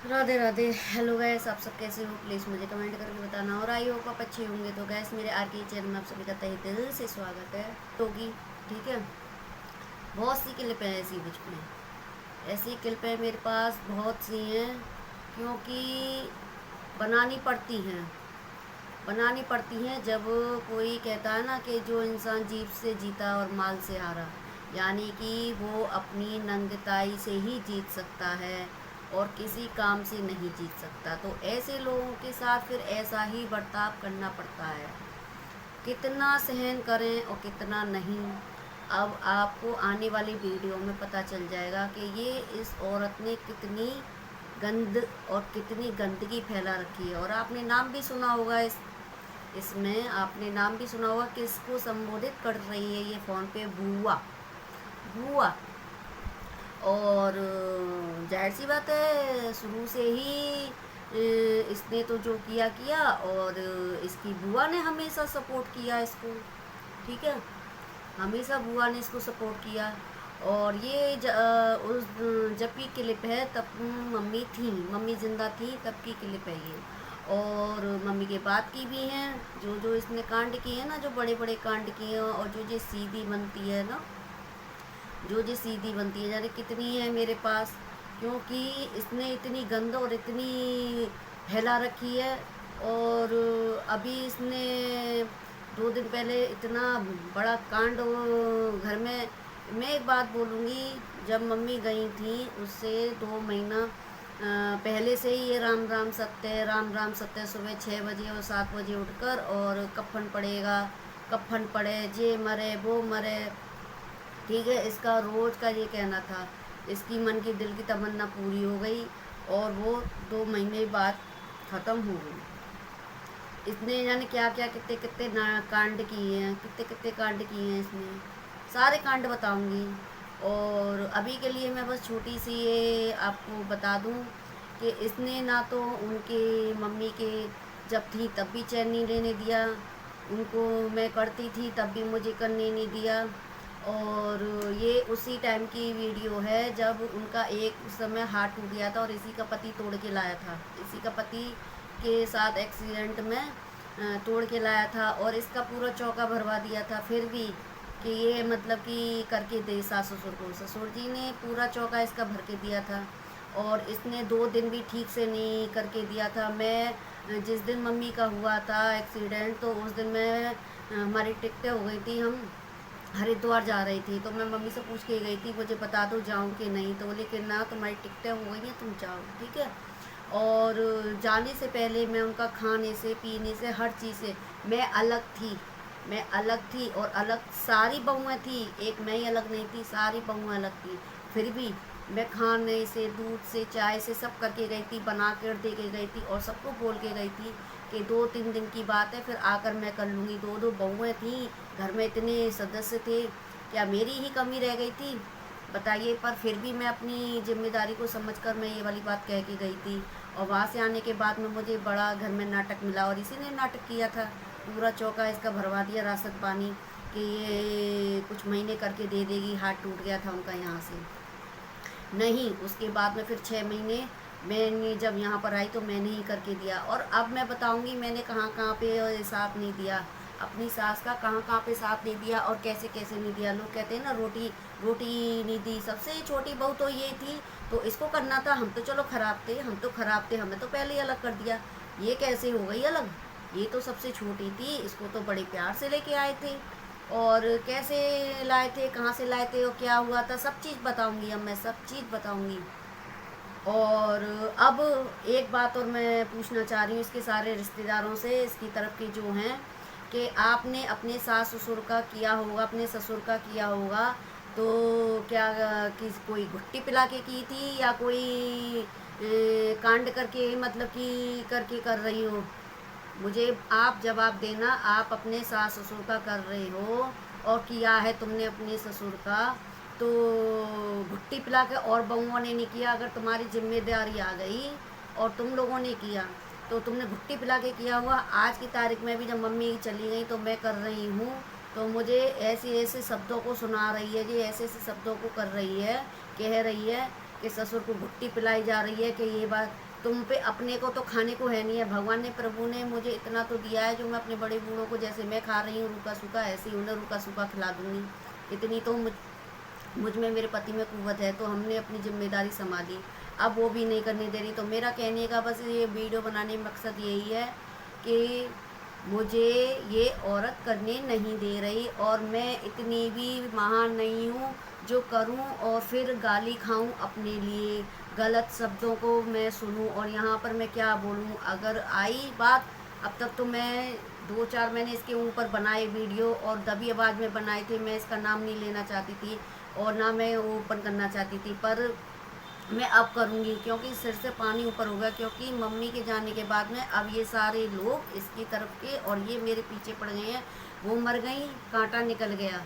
Radhe Radhe. Hello guys, आप सब कैसे हो? प्लीज़ मुझे कमेंट करके बताना। और आई होप आप अच्छे होंगे। तो गैस, मेरे आर के चैनल में आप सभी का तहे दिल से स्वागत है। होगी ठीक है। बहुत सी क्लिप हैं ऐसी, कुछ में ऐसी क्लिप है मेरे पास, बहुत सी हैं, क्योंकि बनानी पड़ती हैं। बनानी पड़ती हैं जब कोई कहता है ना कि जो इंसान जीभ से जीता और माल से हारा, यानी कि वो अपनी नंगताई से ही जीत सकता है और किसी काम से नहीं जीत सकता। तो ऐसे लोगों के साथ फिर ऐसा ही बर्ताव करना पड़ता है। कितना सहन करें और कितना नहीं, अब आपको आने वाली वीडियो में पता चल जाएगा कि ये इस औरत ने कितनी गंद और कितनी गंदगी फैला रखी है। और आपने नाम भी सुना होगा, इसमें आपने नाम भी सुना होगा, किसको संबोधित कर रही है ये फ़ोन पे? बुआ। बुआ। और जाहिर सी बात है, शुरू से ही इसने तो जो किया किया, और इसकी बुआ ने हमेशा सपोर्ट किया इसको। ठीक है, हमेशा बुआ ने इसको सपोर्ट किया। और ये उस जब की क्लिप है, तब मम्मी थी, मम्मी जिंदा थी तब की क्लिप है ये। और मम्मी के बाद की भी हैं, जो जो इसने कांड किए हैं ना, जो बड़े बड़े कांड किए हैं, और जो ये सीधी बनती है ना, जो जी सीधी बनती है, जाने कितनी है मेरे पास। क्योंकि इसने इतनी गंद और इतनी फैला रखी है। और अभी इसने 2 दिन पहले इतना बड़ा कांड घर में। मैं एक बात बोलूँगी, जब मम्मी गई थी उससे 2 महीना पहले से ही ये राम राम सत्य, राम राम सत्य, सुबह 6 बजे और 7 बजे उठकर, और कफन पड़ेगा, कफन पड़े, जे मरे वो मरे। ठीक है, इसका रोज का ये कहना था। इसकी मन की दिल की तमन्ना पूरी हो गई, और वो 2 महीने बाद ख़त्म हो गई। इसने यानी क्या क्या, कितने कितने कांड किए हैं, कितने कितने कांड किए हैं इसने। सारे कांड बताऊंगी। और अभी के लिए मैं बस छोटी सी ये आपको बता दूं कि इसने ना तो उनके मम्मी के जब थी तब भी चैन नहीं लेने दिया उनको। मैं करती थी तब भी मुझे करने नहीं दिया। और ये उसी टाइम की वीडियो है जब उनका एक समय हाथ टूट गया था और इसी का पति तोड़ के लाया था। इसी का पति के साथ एक्सीडेंट में तोड़ के लाया था, और इसका पूरा चौका भरवा दिया था। फिर भी कि ये मतलब कि करके दे सास ससुर को, ससुर जी ने पूरा चौका इसका भर के दिया था। और इसने 2 दिन भी ठीक से नहीं करके दिया था। मैं जिस दिन मम्मी का हुआ था एक्सीडेंट, तो उस दिन मैं हमारी टिकटें हो गई थी, हम हरिद्वार जा रही थी। तो मैं मम्मी से पूछ के गई थी, मुझे बता दो जाऊँ कि नहीं। तो बोले कि ना, तुम्हारी टिकटें हो गई हैं, तुम जाओ। ठीक है। और जाने से पहले मैं उनका खाने से पीने से हर चीज़ से मैं अलग थी। मैं अलग थी, और अलग सारी बहुएँ थी, एक मैं ही अलग नहीं थी, सारी बहुएँ अलग थी। फिर भी मैं खाने से, दूध से, चाय से सब करके गई थी, बना कर दे के गई थी, और सबको बोल के गई थी कि 2-3 दिन की बात है, फिर आकर मैं कर लूँगी। 2-2 बहुएँ थी, घर में इतने सदस्य थे, क्या मेरी ही कमी रह गई थी? बताइए। पर फिर भी मैं अपनी जिम्मेदारी को समझकर मैं ये वाली बात कह के गई थी। और वहाँ से आने के बाद में मुझे बड़ा घर में नाटक मिला, और इसी ने नाटक किया था। पूरा चौका इसका भरवा दिया राशन पानी, कि ये कुछ महीने करके दे देगी। हाथ टूट गया था उनका यहाँ से। नहीं, उसके बाद में फिर 6 महीने मैंने जब यहाँ पर आई तो मैंने ही करके दिया। और अब मैं बताऊंगी मैंने कहाँ कहाँ पे साथ नहीं दिया, अपनी सास का कहाँ कहाँ पे साथ नहीं दिया और कैसे कैसे नहीं दिया। लोग कहते हैं ना, रोटी रोटी नहीं दी। सबसे छोटी बहू तो ये थी, तो इसको करना था। हम तो चलो खराब थे, हम तो खराब थे, हमें तो पहले ही अलग कर दिया। ये कैसे हो गई अलग? ये तो सबसे छोटी थी, इसको तो बड़े प्यार से लेके आए थे। और कैसे लाए थे, कहाँ से लाए थे, और क्या हुआ था, सब चीज़ बताऊंगी। अब मैं सब चीज़ बताऊंगी। और अब एक बात और मैं पूछना चाह रही हूँ इसके सारे रिश्तेदारों से, इसकी तरफ के जो हैं, कि आपने अपने सास ससुर का किया होगा, अपने ससुर का किया होगा, तो क्या किस कोई घुट्टी पिला के की थी, या कोई कांड करके, मतलब कि करके कर रही हो? मुझे आप जवाब देना। आप अपने सास ससुर का कर रहे हो, और किया है तुमने अपने ससुर का, तो भुट्टी पिला के और बहुओं ने नहीं किया। अगर तुम्हारी जिम्मेदारी आ गई और तुम लोगों ने किया, तो तुमने भुट्टी पिला के किया हुआ। आज की तारीख में भी जब मम्मी चली गई तो मैं कर रही हूँ, तो मुझे ऐसे ऐसे शब्दों को सुना रही है, जी ऐसे ऐसे शब्दों को कर रही है, कह रही है कि ससुर को भुट्टी पिलाई जा रही है, कि ये बात तुम पे अपने को तो खाने को है नहीं है, भगवान ने प्रभु ने मुझे इतना तो दिया है जो मैं अपने बड़े बूढ़ों को जैसे मैं खा रही हूँ रूखा सूखा, ऐसे ही उन्हें रूखा सूखा खिला दूँगी। इतनी तो मुझ में मेरे पति में कुव्वत है, तो हमने अपनी जिम्मेदारी संभाली। अब वो भी नहीं करने दे रही। तो मेरा कहने का बस ये वीडियो बनाने में मकसद यही है कि मुझे ये औरत करने नहीं दे रही, और मैं इतनी भी महान नहीं हूँ जो करूँ और फिर गाली खाऊँ अपने लिए, गलत शब्दों को मैं सुनूँ और यहाँ पर मैं क्या बोलूँ। अगर आई बात, अब तक तो मैं 2-4 मैंने इसके ऊपर बनाए वीडियो और दबी आवाज़ में बनाए थे। मैं इसका नाम नहीं लेना चाहती थी और ना मैं ओपन करना चाहती थी, पर मैं अब करूँगी क्योंकि सिर से पानी ऊपर होगा। क्योंकि मम्मी के जाने के बाद में अब ये सारे लोग इसकी तरफ के और ये मेरे पीछे पड़ गए हैं। वो मर गई, कांटा निकल गया।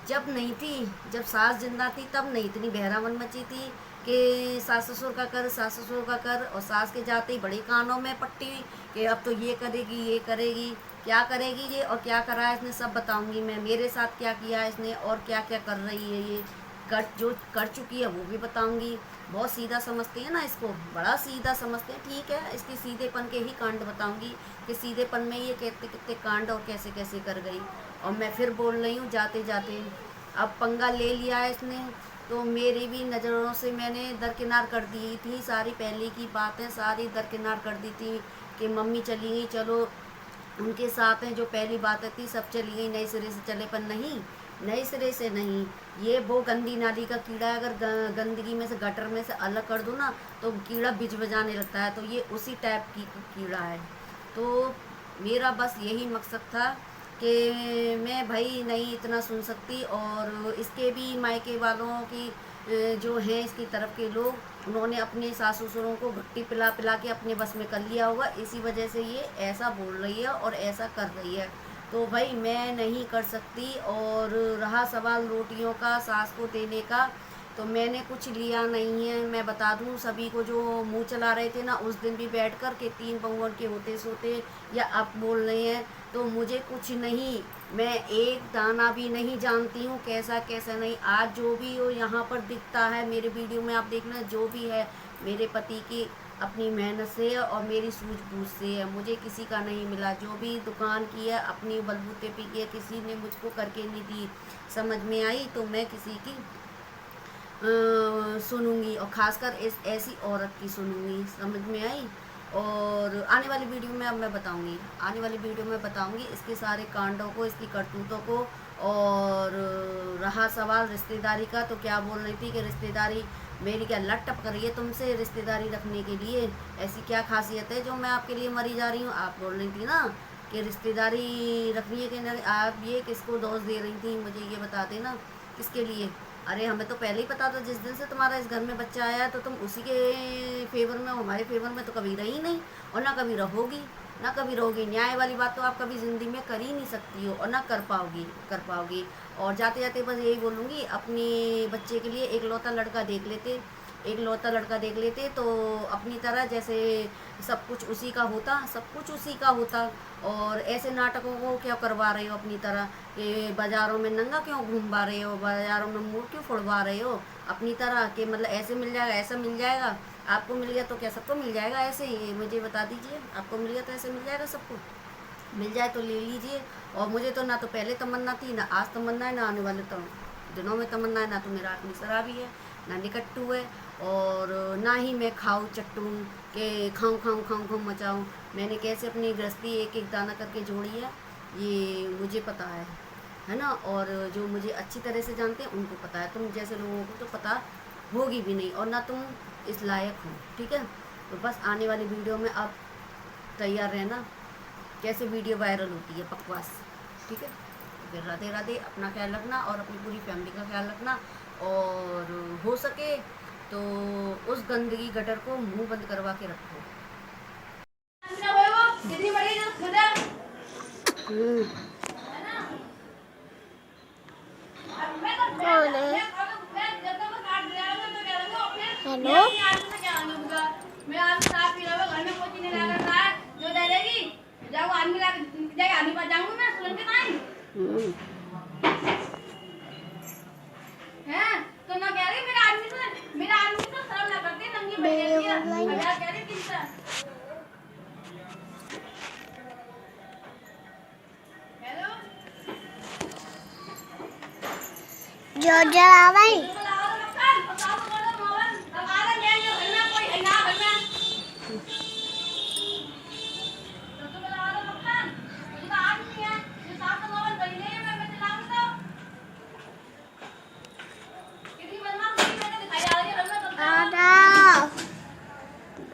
जब नहीं थी, जब सास जिंदा थी तब नहीं इतनी बहरावन मची थी कि सास ससुर का कर, सास ससुर का कर, और सास के जाते ही बड़े कानों में पट्टी कि अब तो ये करेगी, ये करेगी। क्या करेगी ये और क्या करा है इसने सब बताऊंगी मैं। मेरे साथ क्या किया है इसने और क्या क्या कर रही है ये, जो कर चुकी है वो भी बताऊंगी। बहुत सीधा समझते हैं ना इसको, बड़ा सीधा समझते हैं। ठीक है, इसके सीधेपन के ही कांड बताऊंगी कि सीधेपन में ये कितने कितने कांड और कैसे कैसे कर गई। और मैं फिर बोल रही हूँ जाते जाते, अब पंगा ले लिया है इसने, तो मेरी भी नज़रों से मैंने दरकिनार कर दी थी सारी। पहले की बातें सारी दरकिनार कर दी थी कि मम्मी चली गई, चलो उनके साथ हैं, जो पहली बातें थी सब चली गई, नए सिरे से चले। पर नहीं, नए सिरे से नहीं, ये वो गंदी नाली का कीड़ा है। अगर गंदगी में से, गटर में से अलग कर दो ना तो कीड़ा बिज बजाने लगता है, तो ये उसी टाइप की कीड़ा है। तो मेरा बस यही मकसद था कि मैं भाई नहीं इतना सुन सकती, और इसके भी मायके वालों की जो हैं इसकी तरफ के लोग, उन्होंने अपने सास ससुरों को घुट्टी पिला पिला के अपने बस में कर लिया होगा। इसी वजह से ये ऐसा बोल रही है और ऐसा कर रही है। तो भाई मैं नहीं कर सकती। और रहा सवाल रोटियों का, सास को देने का, तो मैंने कुछ लिया नहीं है। मैं बता दूं सभी को जो मुंह चला रहे थे ना उस दिन भी बैठ कर के 3 पौवन के होते सोते, या अब बोल रहे हैं, तो मुझे कुछ नहीं, मैं एक दाना भी नहीं जानती हूँ कैसा कैसा नहीं। आज जो भी हो यहाँ पर दिखता है मेरे वीडियो में, आप देखना, जो भी है मेरे पति की अपनी मेहनत से है और मेरी सूझबूझ से है। मुझे किसी का नहीं मिला। जो भी दुकान की है अपनी बलबूते पे की है, किसी ने मुझको करके नहीं दी। समझ में आई तो मैं किसी की सुनूंगी, और ख़ासकर ऐसी औरत की सुनूंगी। समझ में आई। और आने वाली वीडियो में अब मैं बताऊंगी, आने वाली वीडियो में बताऊंगी इसके सारे कांडों को, इसकी करतूतों को। और रहा सवाल रिश्तेदारी का, तो क्या बोल रही थी कि रिश्तेदारी मेरी क्या लट टपक रही है तुमसे रिश्तेदारी रखने के लिए, ऐसी क्या खासियत है जो मैं आपके लिए मरी जा रही हूँ। आप बोल रही थी ना कि रिश्तेदारी रखनी है कि आप ये किसको दोष दे रही थी, मुझे ये बता देना किसके लिए। अरे हमें तो पहले ही पता था, जिस दिन से तुम्हारा इस घर में बच्चा आया तो तुम उसी के फेवर में, हमारे फेवर में तो कभी रही नहीं और ना कभी रहोगी, ना कभी रहोगी। न्याय वाली बात तो आप कभी ज़िंदगी में कर ही नहीं सकती हो और ना कर पाओगी। और जाते जाते बस यही बोलूँगी, अपने बच्चे के लिए एक लौता लड़का देख लेते, एक लौता लड़का देख लेते तो अपनी तरह जैसे सब कुछ उसी का होता, सब कुछ उसी का होता। और ऐसे नाटकों को क्या करवा रहे हो अपनी तरह, कि बाज़ारों में नंगा क्यों घूमवा रहे हो, बाज़ारों में मुँह क्यों फुड़वा रहे हो अपनी तरह के, मतलब ऐसे मिल जाएगा, ऐसा मिल जाएगा। आपको मिल गया तो क्या सबको मिल जाएगा ऐसे ही, मुझे बता दीजिए। आपको मिल गया तो ऐसे मिल जाएगा सबको, मिल जाए तो ले लीजिए। और मुझे तो ना तो पहले तमन्ना थी, ना आज तमन्ना है, ना आने वाले दिनों में तमन्ना है। ना तो मेरा आदमी शराबी है, ना निकट्टू है, और ना ही मैं खाऊँ चट्टू के खाऊँ मचाऊँ। मैंने कैसे अपनी गृहस्थी एक एक दाना करके जोड़ी है ये मुझे पता है ना। और जो मुझे अच्छी तरह से जानते हैं उनको पता है। तुम जैसे लोगों को तो पता होगी भी नहीं, और ना तुम इस लायक हो। ठीक है, तो बस आने वाली वीडियो में आप तैयार रहना, कैसे वीडियो वायरल होती है बकवास। ठीक है, तो फिर राधे राधे। अपना ख्याल रखना और अपनी पूरी फैमिली का ख्याल रखना, और हो सके तो उस गंदगी गटर को मुंह बंद करवा के रखो। कौन है? हेलो, तो ना कह रही मेरा आदमी तो शर्म ना करती, नंगी बैठी है। जो जरा भाई